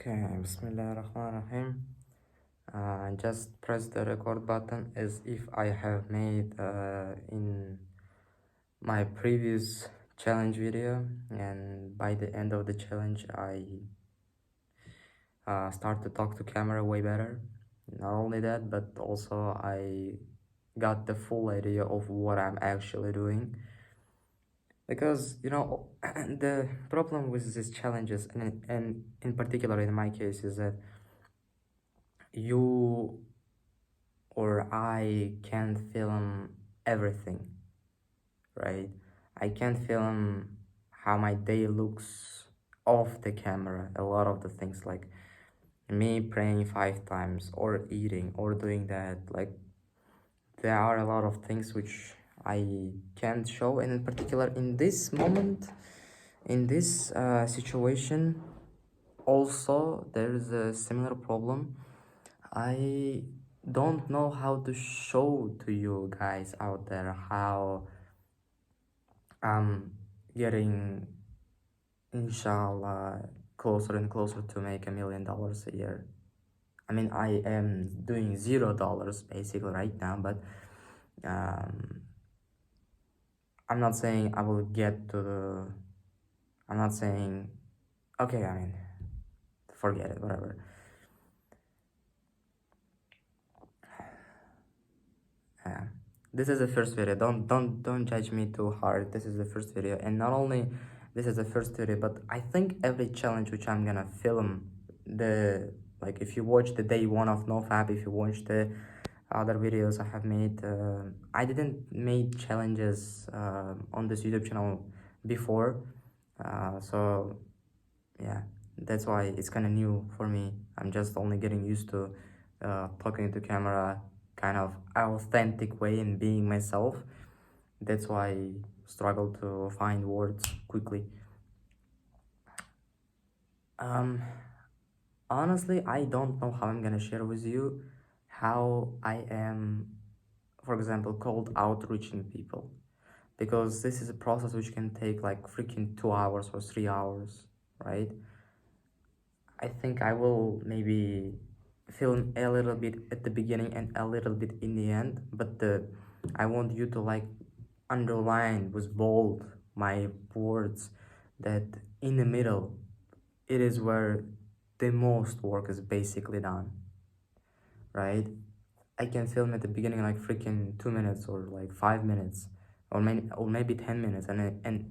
Okay, Bismillahirrahmanirrahim. Just press the record button as if I have made in my previous challenge video, and by the end of the challenge I start to talk to camera way better. Not only that, but also I got the full idea of what I'm actually doing, because the problem with these challenges, and in particular in my case, is that you or I can't film everything, right? I can't film how my day looks off the camera. A lot of the things, like me praying 5 times or eating or doing that, like there are a lot of things which I can't show. And in particular in this moment, in this situation, also there is a similar problem. I don't know how to show to you guys out there how I'm getting, inshallah, closer and closer to make $1 million a year. I mean, I am doing $0 basically right now, but um, I'm not saying I will get to the. I'm not saying, okay, I mean, forget it, whatever. Yeah. This is the first video. Don't judge me too hard. This is the first video, and not only this is the first video, but I think every challenge which I'm gonna film, the like if you watch the day one of NoFap, if you watch the other videos I have made, I didn't make challenges on this YouTube channel before, so yeah, that's why it's kind of new for me. I'm just only getting used to talking to camera kind of authentic way and being myself. That's why I struggle to find words quickly. Honestly, I don't know how I'm gonna share with you how I am, for example, cold outreaching people, because this is a process which can take like freaking 2 hours or 3 hours, right? I think I will maybe film a little bit at the beginning and a little bit in the end, but I want you to like underline with bold my words that in the middle it is where the most work is basically done, right? I can film at the beginning like freaking 2 minutes or like 5 minutes, or maybe 10 minutes, and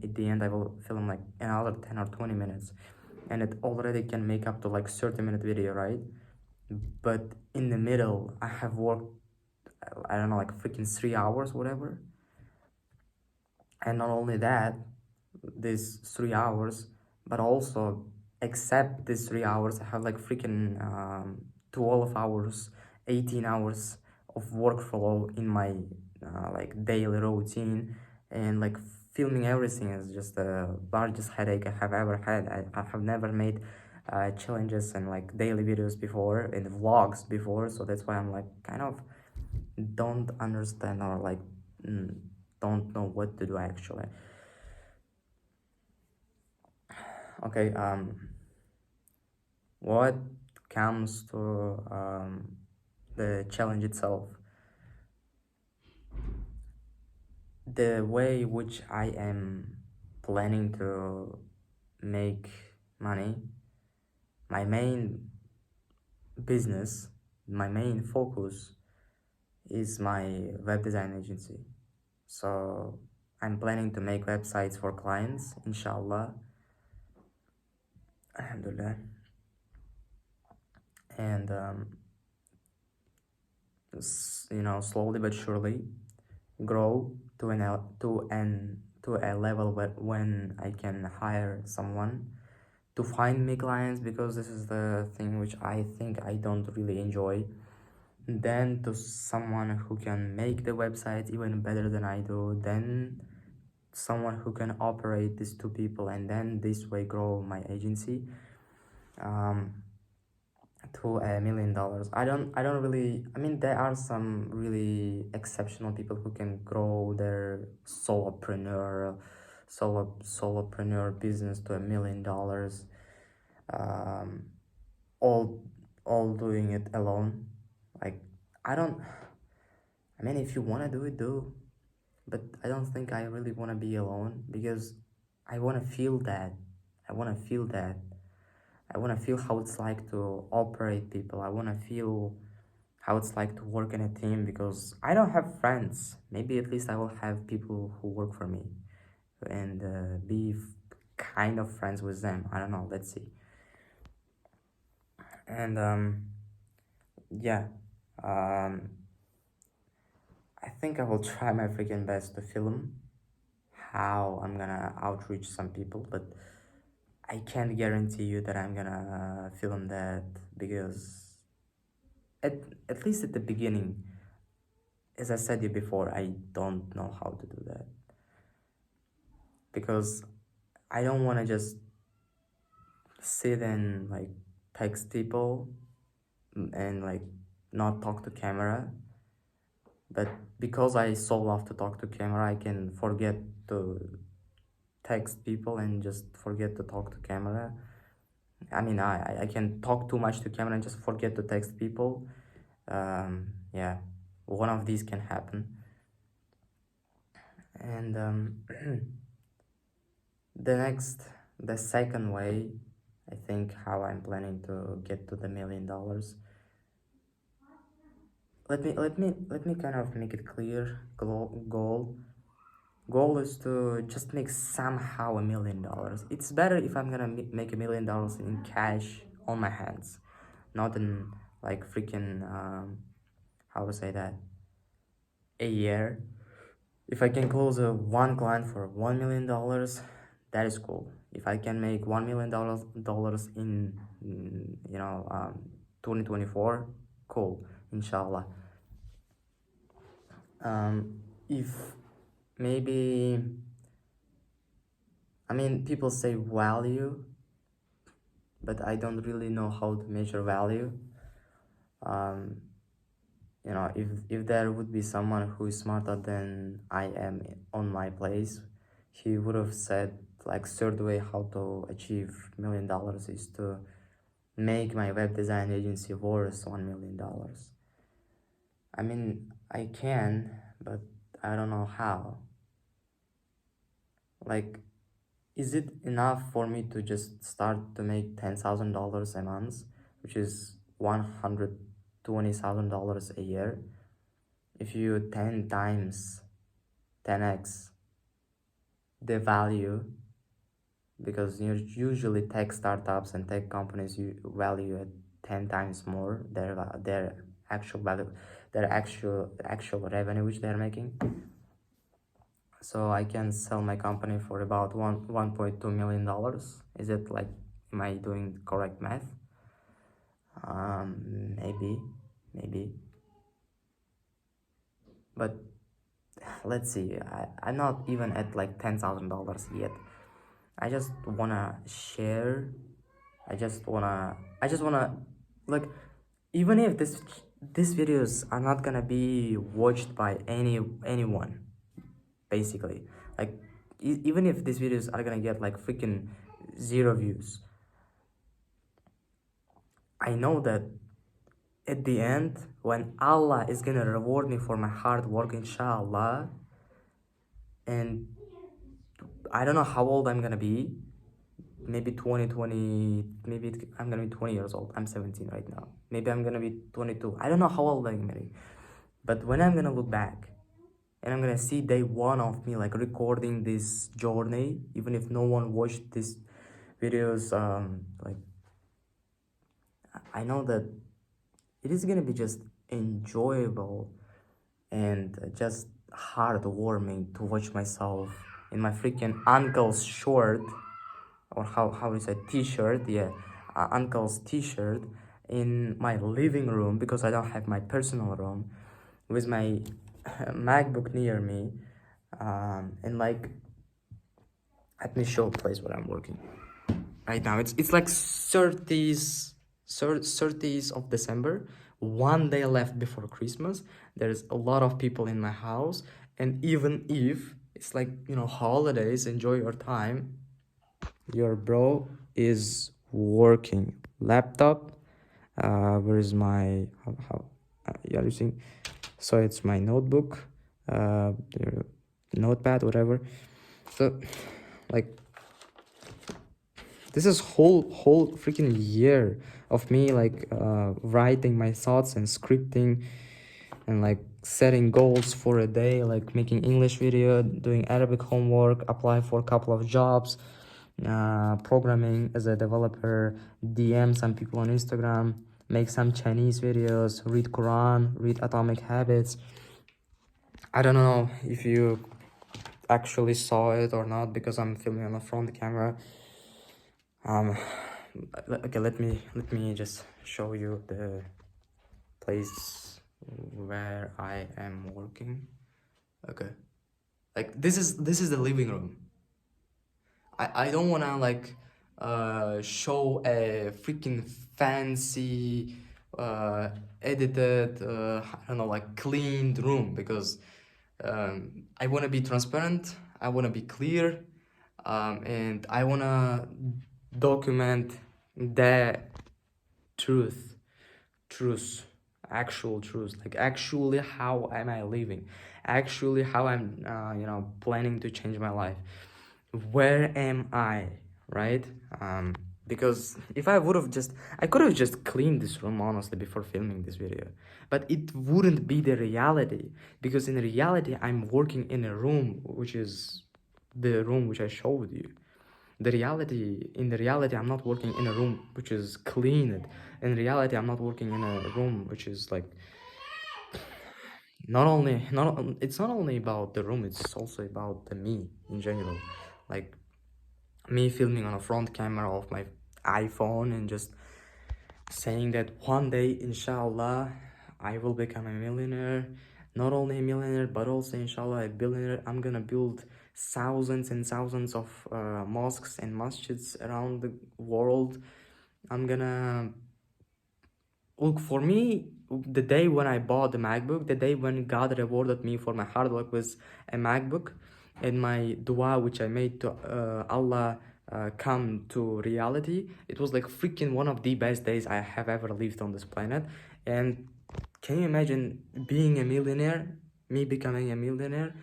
at the end I will film like another 10 or 20 minutes, and it already can make up to like 30-minute video, right? But in the middle I have worked, I don't know, like freaking 3 hours, whatever. And not only that, these 3 hours, but also except these 3 hours I have like freaking 12 hours, 18 hours of workflow in my like daily routine. And like filming everything is just the largest headache I have ever had. I have never made challenges and like daily videos before and vlogs before, so that's why I'm like kind of don't understand, or like don't know what to do actually. Okay, what comes to the challenge itself, the way which I am planning to make money, my main business, my main focus is my web design agency. So I'm planning to make websites for clients, inshallah, alhamdulillah, and slowly but surely grow to a level where when I can hire someone to find me clients, because this is the thing which I think I don't really enjoy. Then to someone who can make the website even better than I do, then someone who can operate these two people, and then this way grow my agency to $1 million. I don't really, I mean, there are some really exceptional people who can grow their solopreneur business to $1 million. all all doing it alone. Like I don't. I mean, if you wanna do it, do. But I don't think I really wanna be alone because I wanna feel that. I wanna feel that. I wanna feel how it's like to operate people. I wanna feel how it's like to work in a team because I don't have friends. Maybe at least I will have people who work for me and be kind of friends with them. I don't know. Let's see. And yeah, um, I think I will try my freaking best to film how I'm gonna outreach some people, but I can't guarantee you that I'm gonna film that because at, at least at the beginning, as I said you before, I don't know how to do that because I don't want to just sit and like text people and like not talk to camera, but because I so love to talk to camera, I can forget to text people and just forget to talk to camera. I mean, I can talk too much to camera and just forget to text people. Yeah, one of these can happen. And the second way, I think how I'm planning to get to the $1 million. Let me kind of make it clear. Goal is to just make somehow $1 million. It's better if I'm gonna make $1 million in cash on my hands, not in like freaking how to say that, a year. If I can close one client for $1 million, that is cool. If I can make $1 million in 2024, cool, inshallah. If maybe, I mean, people say value, but I don't really know how to measure value. If there would be someone who is smarter than I am on my place, he would have said like third way how to achieve $1 million is to make my web design agency worth $1 million. I mean, I can, but I don't know how. Like, is it enough for me to just start to make $10,000 a month, which is $120,000 a year? If you 10 times 10x the value, because usually tech startups and tech companies you value at 10 times more their actual value, their actual revenue which they're making. So I can sell my company for about $1.2 million. Is it like, am I doing correct math? Maybe, but let's see. I'm not even at like $10,000 yet. I just wanna share. I just wanna like, even if these videos are not gonna be watched by anyone, basically, like even if these videos are gonna get like freaking 0 views, I know that at the end, when Allah is gonna reward me for my hard work, inshallah, and I don't know how old I'm gonna be, maybe 2020, maybe I'm gonna be 20 years old. I'm 17 right now. Maybe I'm gonna be 22. I don't know how old I'm gonna be. But when I'm gonna look back and I'm gonna see day one of me like recording this journey, even if no one watched these videos, like I know that it is gonna be just enjoyable and just heartwarming to watch myself in my freaking uncle's short, or how is it, t-shirt, yeah, uncle's t-shirt, in my living room because I don't have my personal room, with my MacBook near me, and like, let me show a place where I'm working right now. It's like 30th of December, one day left before Christmas. There's a lot of people in my house, and even if it's like, holidays, enjoy your time, your bro is working laptop Where is my yeah, you see, so it's my notebook, the notepad, whatever. So like this is whole freaking year of me like writing my thoughts and scripting and like setting goals for a day, like making English video, doing Arabic homework, apply for a couple of jobs, programming as a developer, DM some people on Instagram, make some Chinese videos, read Quran, read Atomic Habits. I don't know if you actually saw it or not because I'm filming on the front camera. Okay, let me just show you the place where I am working. Okay, like this is the living room. I don't wanna like show a freaking fancy edited I don't know, like cleaned room because I want to be transparent, I want to be clear, and I want to document the truth, truth, actual truth, like actually how am I living, actually how I'm planning to change my life, where am I, right? Because if I would have just, I could have just cleaned this room honestly before filming this video, but it wouldn't be the reality, because in reality I'm working in a room which is the room which I showed you. In the reality I'm not working in a room which is cleaned. In reality I'm not working in a room which is like, it's not only about the room, it's also about the me in general, like me filming on a front camera of my iPhone and just saying that one day, inshallah, I will become a millionaire. Not only a millionaire, but also, inshallah, a billionaire. I'm gonna build thousands and thousands of mosques and masjids around the world. I'm gonna look, for me, the day when I bought the MacBook, the day when God rewarded me for my hard work was a MacBook, and my dua which I made to Allah come to reality. It was like freaking one of the best days I have ever lived on this planet. And can you imagine being a millionaire, me becoming a millionaire,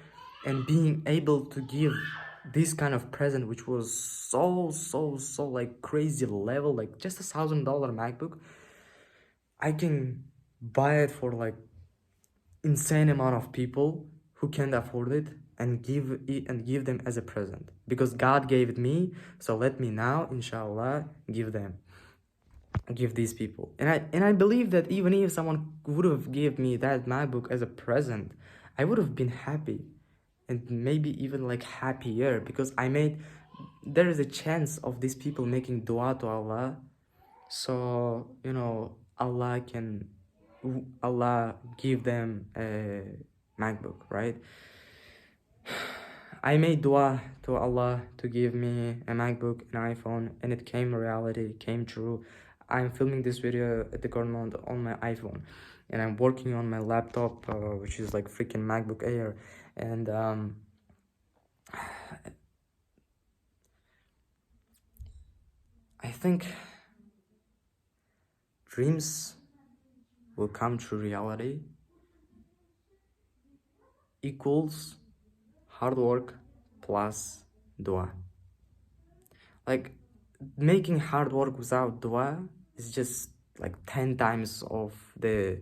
and being able to give this kind of present, which was so like crazy level, like just $1,000 MacBook. I can buy it for like insane amount of people who can't afford it and give them as a present, because God gave it me, so let me now inshallah give these people. And I believe that even if someone would have give me that MacBook as a present, I would have been happy, and maybe even like happier, because there is a chance of these people making dua to Allah, so Allah give them a MacBook, right? I made dua to Allah to give me a MacBook, an iPhone, and it came reality, it came true. I'm filming this video at the current on my iPhone, and I'm working on my laptop, which is like freaking MacBook Air, and I think dreams will come true reality equals hard work plus dua. Like, making hard work without dua is just like 10 times of the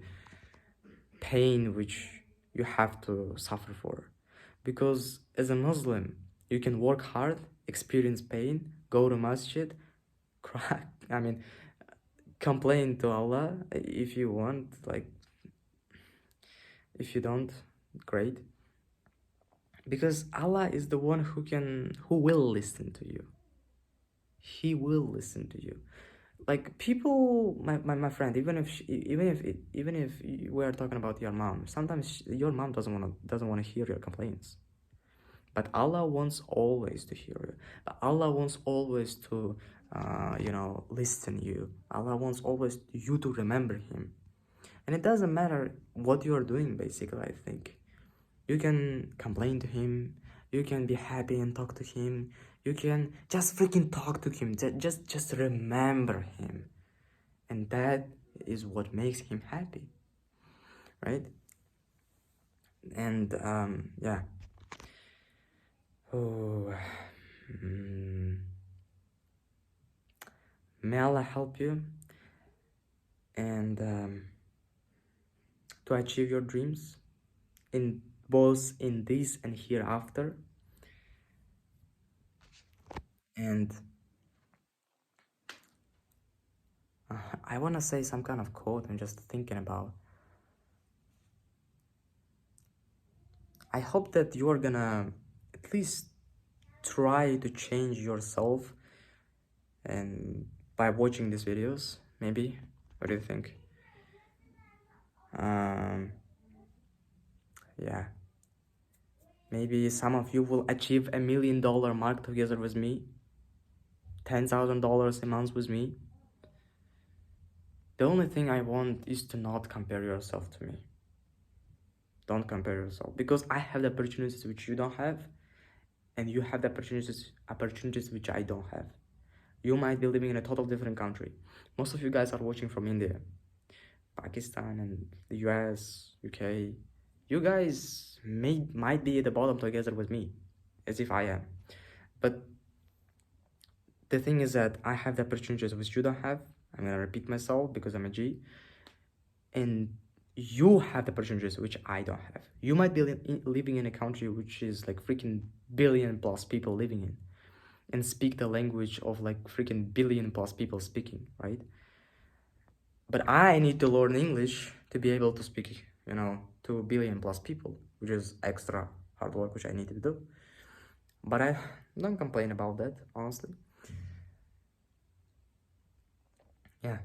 pain which you have to suffer for. Because as a Muslim, you can work hard, experience pain, go to masjid, cry, I mean, complain to Allah if you want, like, if you don't, great. Because Allah is the one who will listen to you. He will listen to you. Like, people, my friend, even if we are talking about your mom, sometimes your mom doesn't want to hear your complaints, but Allah wants always to hear you. Allah wants always to listen you. Allah wants always you to remember him. And it doesn't matter what you are doing, basically. I think you can complain to him, you can be happy and talk to him, you can just freaking talk to him, just remember him, and that is what makes him happy, right? And yeah. Oh, may Allah help you and to achieve your dreams in both in this and hereafter. And I want to say some kind of quote I'm just thinking about. I hope that you're gonna at least try to change yourself and by watching these videos, maybe. What do you think? Yeah, maybe some of you will achieve $1 million mark together with me, $10,000 a month with me. The only thing I want is to not compare yourself to me. Don't compare yourself, because I have the opportunities which you don't have, and you have the opportunities which I don't have. You might be living in a total different country. Most of you guys are watching from India, Pakistan, and the US, UK. You guys might be at the bottom together with me, as if I am. But the thing is that I have the opportunities which you don't have. I'm gonna repeat myself because I'm a G. And you have the opportunities which I don't have. You might be living in a country which is like freaking billion plus people living in, and speak the language of like freaking billion plus people speaking, right? But I need to learn English to be able to speak, to 1 billion plus people, which is extra hard work which I need to do. But I don't complain about that, honestly. Yeah.